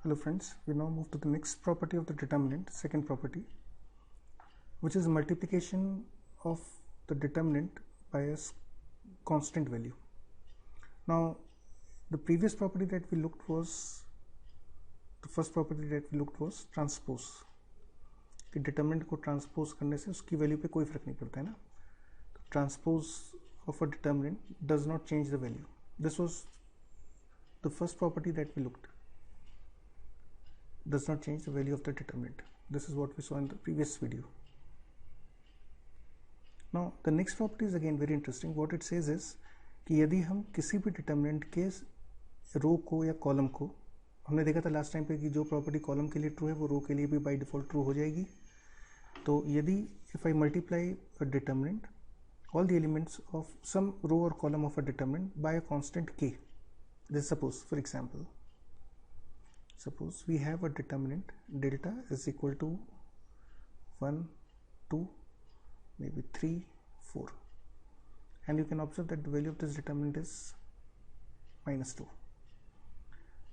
Hello friends, we now move to the next property of the determinant, second property, which is multiplication of the determinant by a constant value. Now the previous property that we looked was, the first property that we looked was transpose, कि determinant को transpose करने से उसकी value पे कोई फर्क नहीं पड़ता है ना. तो transpose of a determinant does not change the value. This was the first property that we looked. Does not change the value of the determinant. This is what we saw in the previous video. Now the next property is again very interesting. What it says is कि यदि हम किसी भी determinant के रो को या column को, हमने देखा था लास्ट टाइम पे कि जो प्रॉपर्टी कॉलम के लिए ट्रू है वो रो के लिए भी बाय डिफॉल्ट ट्रू हो जाएगी. तो यदि if I multiply a determinant all the elements of some row or column of a determinant by a constant k. This suppose, for example, suppose we have a determinant delta is equal to 1, 2, maybe 3, 4, and you can observe that the value of this determinant is -2.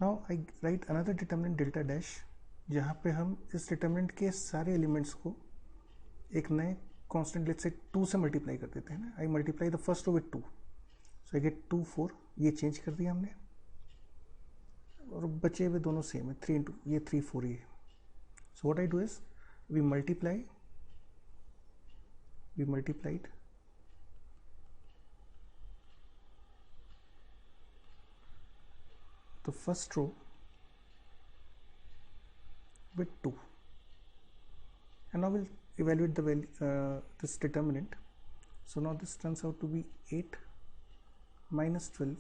Now I write another determinant delta dash, जहाँ पे हम इस determinant के सारे elements को एक नए constant let's say 2 से मल्टीप्लाई कर देते हैं ना. I multiply the first row with 2, so I get 2, 4. ये चेंज कर दिया हमने और बचे हुए दोनों सेम है, 3 इंटू ये 3, 4 ये. So what I do is we multiplied the first row with 2, and now we'll evaluate the value this determinant. So now this turns out to be 8 minus 12,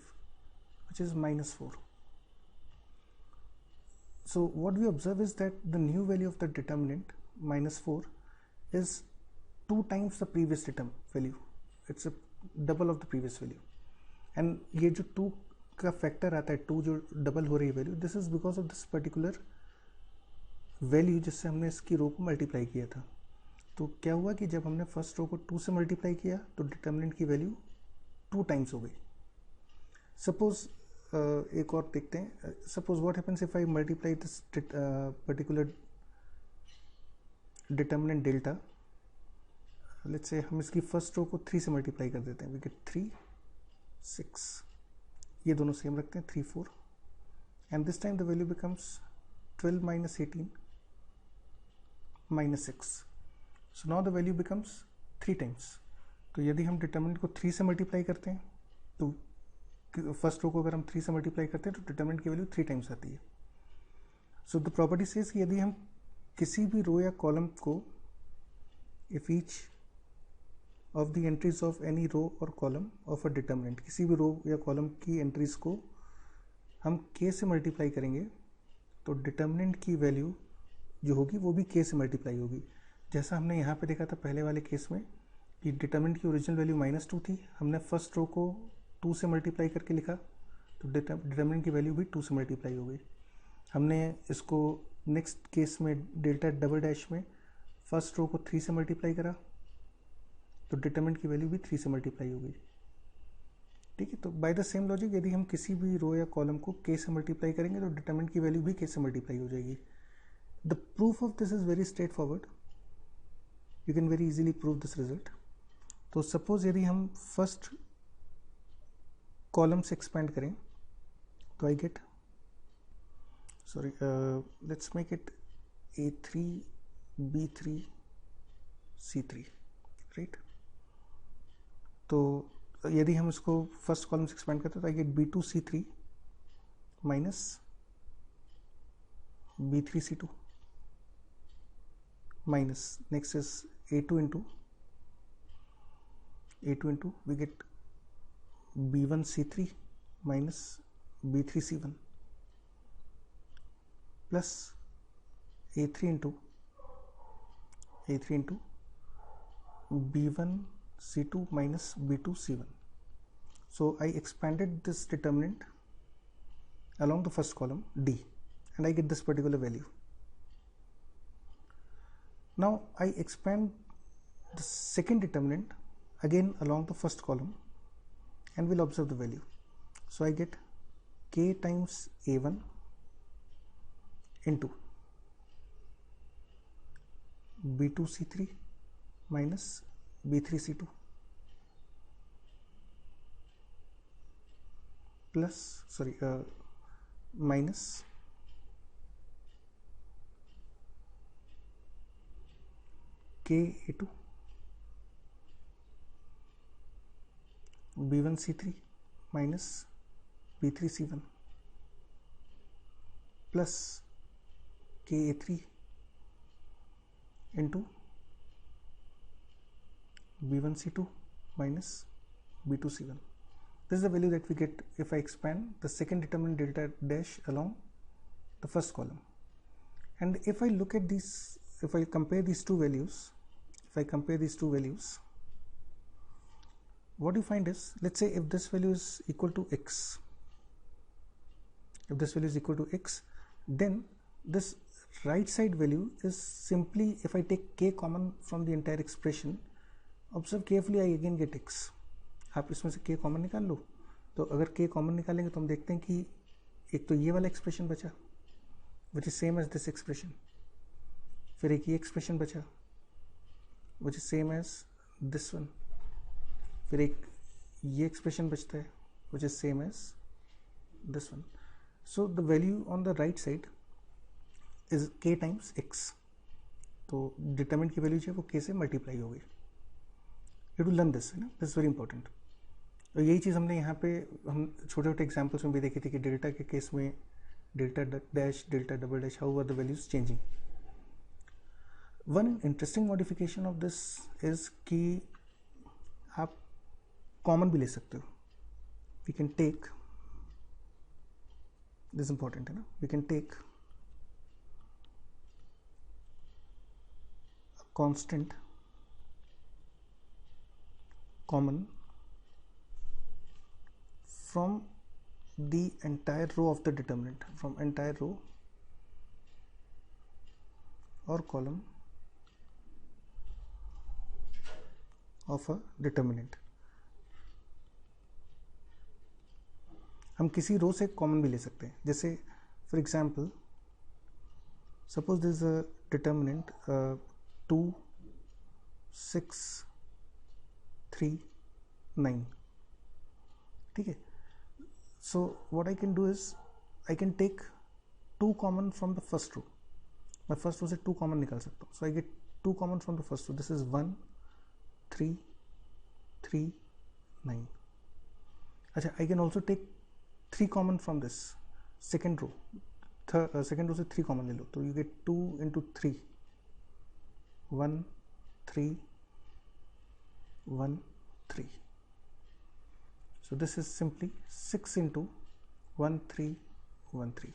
which is -4. So what we observe is that the new value of the determinant -4 is 2 times the previous value. It's a double of the previous value, and ये जो 2 का factor आता है, 2 जो double हो रही है value, this is because of this particular value जिससे हमने इसकी रो को मल्टीप्लाई किया था. तो क्या हुआ कि जब हमने फर्स्ट रो को 2 से मल्टीप्लाई किया तो डिटर्मिनेंट की वैल्यू 2 टाइम्स हो गई. सपोज एक और देखते हैं. Suppose what happens if I multiply this particular determinant delta. Let's say हम इसकी फर्स्ट रो को 3 से मल्टीप्लाई कर देते हैं. We get 3, 6. ये दोनों सेम रखते हैं, 3, 4, and this time the value becomes 12 minus 18 minus 6. So now the value becomes 3 times. तो यदि हम डिटर्मिनेंट को 3 से मल्टीप्लाई करते हैं तो फर्स्ट रो को अगर हम 3 से मल्टीप्लाई करते हैं तो डिटर्मिनेंट की वैल्यू 3 टाइम्स आती है. सो द प्रॉपर्टी सेज कि यदि हम किसी भी रो या कॉलम को, if each of the entries of any row और कॉलम ऑफ अ डिटर्मिनेंट, किसी भी रो या कॉलम की एंट्रीज को हम k से मल्टीप्लाई करेंगे तो डिटर्मिनेंट की वैल्यू जो होगी वो भी k से मल्टीप्लाई होगी. जैसा हमने यहाँ पे देखा था पहले वाले केस में कि डिटर्मिनेंट की ओरिजिनल वैल्यू -2 थी, हमने फर्स्ट रो को 2 से मल्टीप्लाई करके लिखा तो डिटर्मिनेंट की वैल्यू भी 2 से मल्टीप्लाई हो गई. हमने इसको नेक्स्ट केस में डेल्टा डबल डैश में फर्स्ट रो को 3 से मल्टीप्लाई करा तो डिटर्मिनेंट की वैल्यू भी 3 से मल्टीप्लाई हो गई. ठीक है. तो बाय द सेम लॉजिक यदि हम किसी भी रो या कॉलम को k से मल्टीप्लाई करेंगे तो डिटर्मिनेंट की वैल्यू भी k से मल्टीप्लाई हो जाएगी. The proof of this is very straight forward. You can very easily prove this result. तो सपोज यदि हम फर्स्ट कॉलम से एक्सपेंड करें तो I get, sorry let's make it A3, B3, C3, right. तो यदि हम इसको फर्स्ट कॉलम से एक्सपेंड करते हैं तो I get B2, C3 minus B3, C2 minus next is A2 into we get B1, C3 minus B3, C1 plus A3 into B1, C2 minus B2, C1. So I expanded this determinant along the first column D and I get this particular value. Now I expand the second determinant again along the first column and we'll observe the value. So I get k times a1 into B2C3 minus B3C2 plus minus Ka2 B1C3 minus B3C1 plus Ka3 into B1C2 minus B2C1. This is the value that we get if I expand the second determinant delta dash along the first column. And if I look at these, if I compare these two values, what you find is, let's say if this value is equal to x, then this right side value is simply, if I take k common from the entire expression, observe carefully, I again get x. आप इसमें से k common निकाल लो, तो अगर k common निकालेंगे तो हम देखते हैं कि एक तो ये वाला एक्सप्रेशन बचा which is same as this expression, फिर एक ये एक्सप्रेशन बचा which is same as this one, फिर एक ये एक्सप्रेशन बचता है which is same as this one. So the value on the right side is k times x. तो डिटरमिनेंट की वैल्यू जो है वो k से मल्टीप्लाई हो गई. यू टू लर्न दिस, है ना, दिस वेरी इंपॉर्टेंट. और यही चीज़ हमने यहाँ पे हम छोटे छोटे एग्जाम्पल्स में भी देखी थी कि डेल्टा के केस में delta dash, delta double dash, how are the values changing. One interesting modification of this is कि आप कॉमन भी ले सकते हो. We can take this, important है ना, we can take constant common from the entire row of the determinant, from entire row or column of a determinant. हम किसी रो से कॉमन भी ले सकते हैं. जैसे for example, suppose this is a determinant 2 6 3 9. ठीक है. So what I can do is I can take 2 common from the first row. मैं फर्स्ट रो से 2 कॉमन निकाल सकता हूँ. So I get 2 common from the first row. This is 1 3 3 9. अच्छा, I can also take 3 common from this second row. Second row से 3 common ले लो, तो you get 2 into 3 1 3 1 3. So this is simply 6 into 1 3 1 3.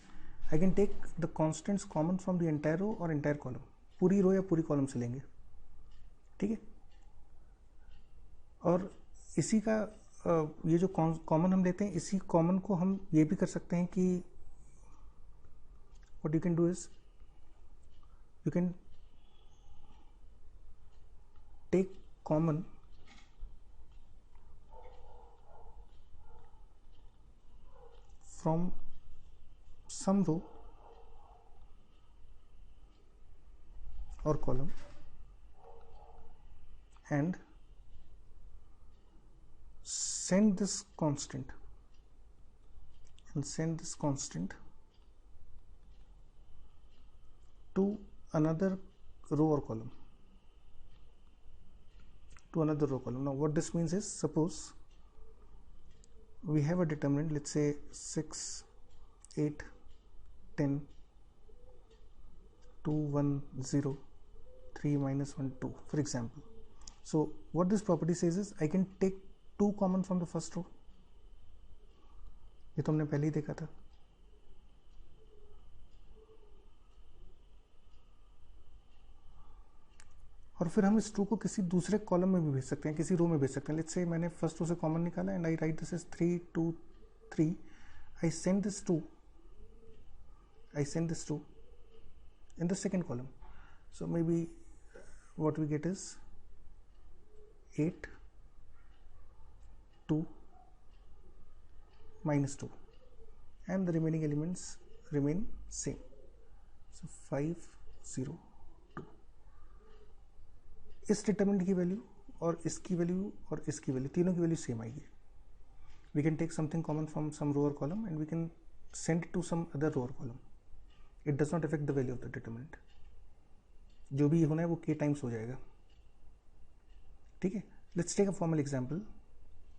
I can take the constants common from the entire row or entire column. पूरी रो या पूरी column से लेंगे. ठीक है. और इसी का ये जो कॉमन हम लेते हैं, इसी कॉमन को हम ये भी कर सकते हैं कि what you can do is you can take common from some row or column and send this constant to another row or column. Now what this means is, suppose we have a determinant, let's say 6 8 10 2 1 0 3 minus 1 2, for example. So what this property says is I can take 2 common from the first row. ये तो हमने पहले ही देखा था. और फिर हम इस 2 को किसी दूसरे कॉलम में भी भेज सकते हैं, किसी रो में भेज सकते हैं. लेट्स से मैंने फर्स्ट रो से कॉमन निकाला and I right this is 3 2 3. I send this 2 in the second column. So maybe what we get is 8 2 minus 2 and the remaining elements remain same. सो 5 0 2। इस डिटरमिनेंट की value और इसकी value और इसकी value, तीनों की वैल्यू सेम आएगी. We can take something common from some row और column and we can send to some other row और column. It does not affect the value of the determinant. जो भी होना है वो k टाइम्स हो जाएगा. ठीक है. Let's take a formal example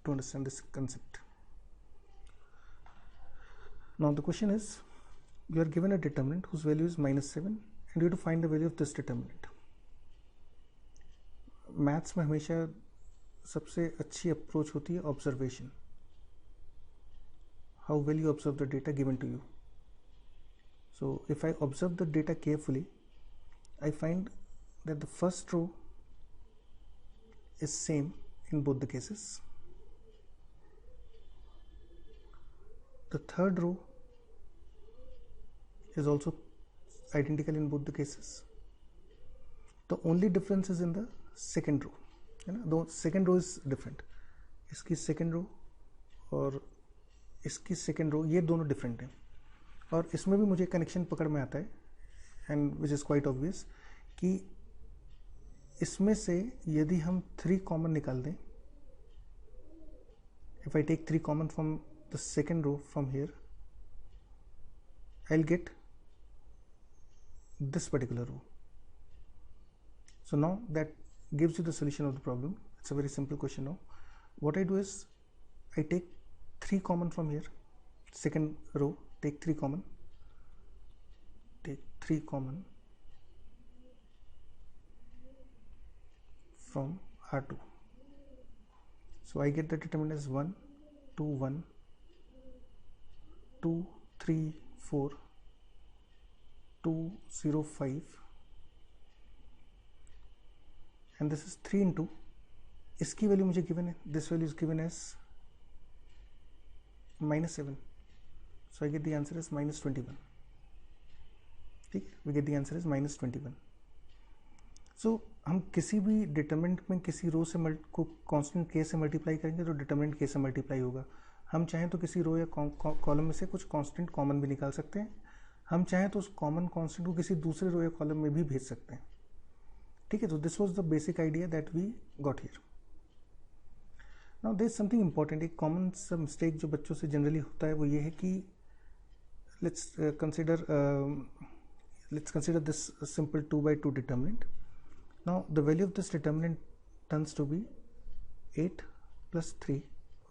to understand this concept. Now the question is, you are given a determinant whose value is -7 and you have to find the value of this determinant. Maths में हमेशा सबसे अच्छी approach होती है observation. How well you observe the data given to you. So if I observe the data carefully, I find that the first row is same in both the cases. The third row is also identical in both the cases. The only difference is in the second row. है ना, दो second row is different. इसकी second row और इसकी second row ये दोनों different हैं. और इसमें भी मुझे कनेक्शन पकड़ में आता है and which is quite obvious कि इसमें से यदि हम 3 कॉमन निकाल दें, if I take 3 common from the second row from here, I'll get this particular row. So now that gives you the solution of the problem. It's a very simple question now. What I do is I take 3 common from here, second row, take 3 common, from R2. So I get the determinant as 1 2 1 2 3 4 2 0 5 and this is 3 into इसकी value मुझे given है, this value is given as -7, so I get the answer as -21. ठीक है, we get the answer as -21. So हम किसी भी determinant में किसी रो से को कांस्टेंट k से मल्टीप्लाई करेंगे तो डिटरमिनेंट k से मल्टीप्लाई होगा. हम चाहें तो किसी रो या कॉलम में से कुछ कांस्टेंट कॉमन भी निकाल सकते हैं. हम चाहें तो उस कॉमन कांस्टेंट को किसी दूसरे रो या कॉलम में भी भेज सकते हैं. ठीक है. तो this was the basic idea that we got here. Now there is something important. एक कॉमन सा मिस्टेक जो बच्चों से जनरली होता है वो ये है कि let's consider this simple 2/2 determinant. Now the value of this determinant turns to be 8 plus 3,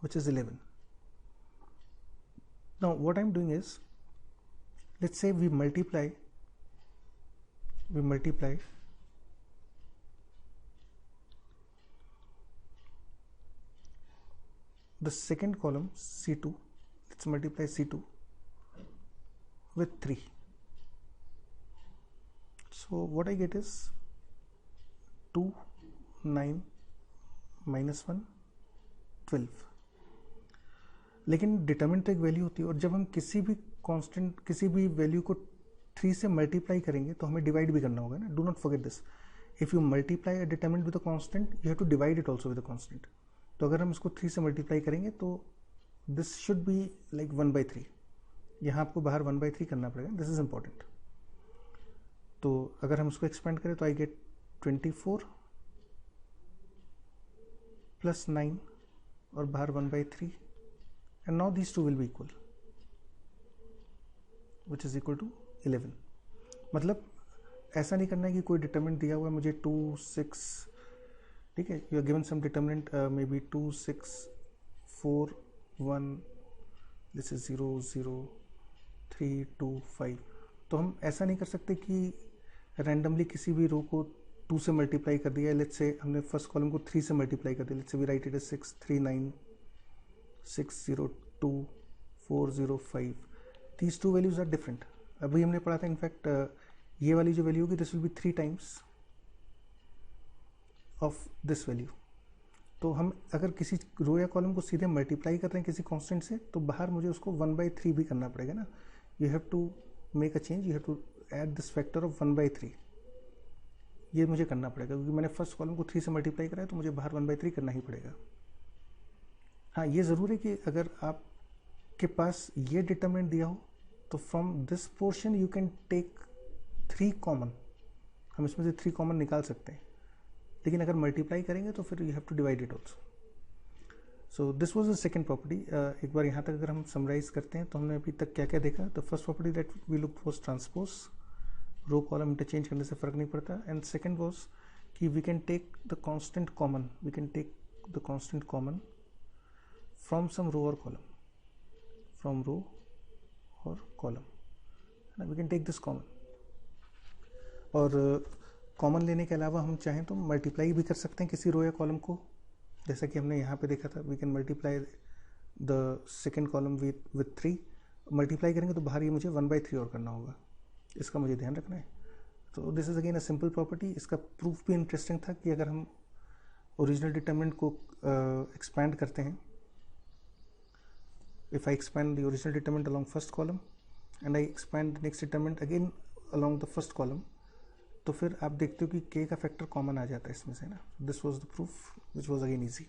which is 11. Now what I'm doing is, let's say we multiply the second column C2, let's multiply C2 with 3. So what I get is 2 9 -1 12. लेकिन determinant तो एक value होती है और जब हम किसी भी कांस्टेंट किसी भी वैल्यू को 3 से मल्टीप्लाई करेंगे तो हमें डिवाइड भी करना होगा ना. Do not forget this. If you multiply a determinant with a constant you have to divide it also with a constant. तो अगर हम इसको 3 से मल्टीप्लाई करेंगे तो दिस शुड बी लाइक 1/3. यहाँ आपको बाहर 1/3 करना पड़ेगा. This is important. तो अगर हम इसको एक्सपेंड करें तो आई गेट 24 plus 9 और बाहर 1/3 and now these two will be equal, which is equal to 11. मतलब ऐसा नहीं करना है कि कोई डिटरमिनेंट दिया हुआ है मुझे 2 6, ठीक है, you are given some determinant may be 2 6 4 1, this is 0 0 3 2 5. तो हम ऐसा नहीं कर सकते कि रैंडमली किसी भी रो को 2 से मल्टीप्लाई कर दिया. लेट्स से हमने फर्स्ट कॉलम को 3 से मल्टीप्लाई कर दिया. Let's say we write it as 6 3 9 6 0 2 4 0 5. These two values are different. अभी हमने पढ़ा था इनफैक्ट ये वाली जो वैल्यू होगी this will be 3 times of this value. तो हम अगर किसी रो या कॉलम को सीधे मल्टीप्लाई कर रहे हैं किसी कांस्टेंट से तो बाहर मुझे उसको 1/3 भी करना पड़ेगा ना. You have to make a change. You have to add this factor of 1/3. ये मुझे करना पड़ेगा क्योंकि मैंने फर्स्ट कॉलम को 3 से मल्टीप्लाई करा है तो मुझे बाहर 1/3 करना ही पड़ेगा. हाँ, ये ज़रूर है कि अगर आपके पास ये डिटरमिनेंट दिया हो तो from this portion you can take 3 common, हम इसमें से 3 कॉमन निकाल सकते हैं, लेकिन अगर मल्टीप्लाई करेंगे तो फिर you have to divide it also. So this was the second property. एक बार यहाँ तक अगर हम समराइज करते हैं तो हमने अभी तक क्या क्या देखा. The first property that we look was transpose, row column interchange करने से फर्क नहीं पड़ता. एंड सेकेंड वाज कि we can take the constant common, we can take the constant common from some row और कॉलम, फ्रॉम रो और column, we can take this common. और common लेने के अलावा हम चाहें तो मल्टीप्लाई भी कर सकते हैं किसी रो या कॉलम को, जैसा कि हमने यहाँ पे देखा था. We can multiply the second column with 3. Multiply करेंगे तो बाहर ये मुझे 1/3 और करना होगा, इसका मुझे ध्यान रखना है. तो this is again a simple property. इसका प्रूफ भी इंटरेस्टिंग था कि अगर हम ओरिजिनल डिटरमिनेंट को एक्सपैंड करते हैं, if I expand the original determinant along first column and I expand the next determinant again along the first column, तो फिर आप देखते हो कि k का फैक्टर कॉमन आ जाता है इसमें से ना. This was the proof which was again easy.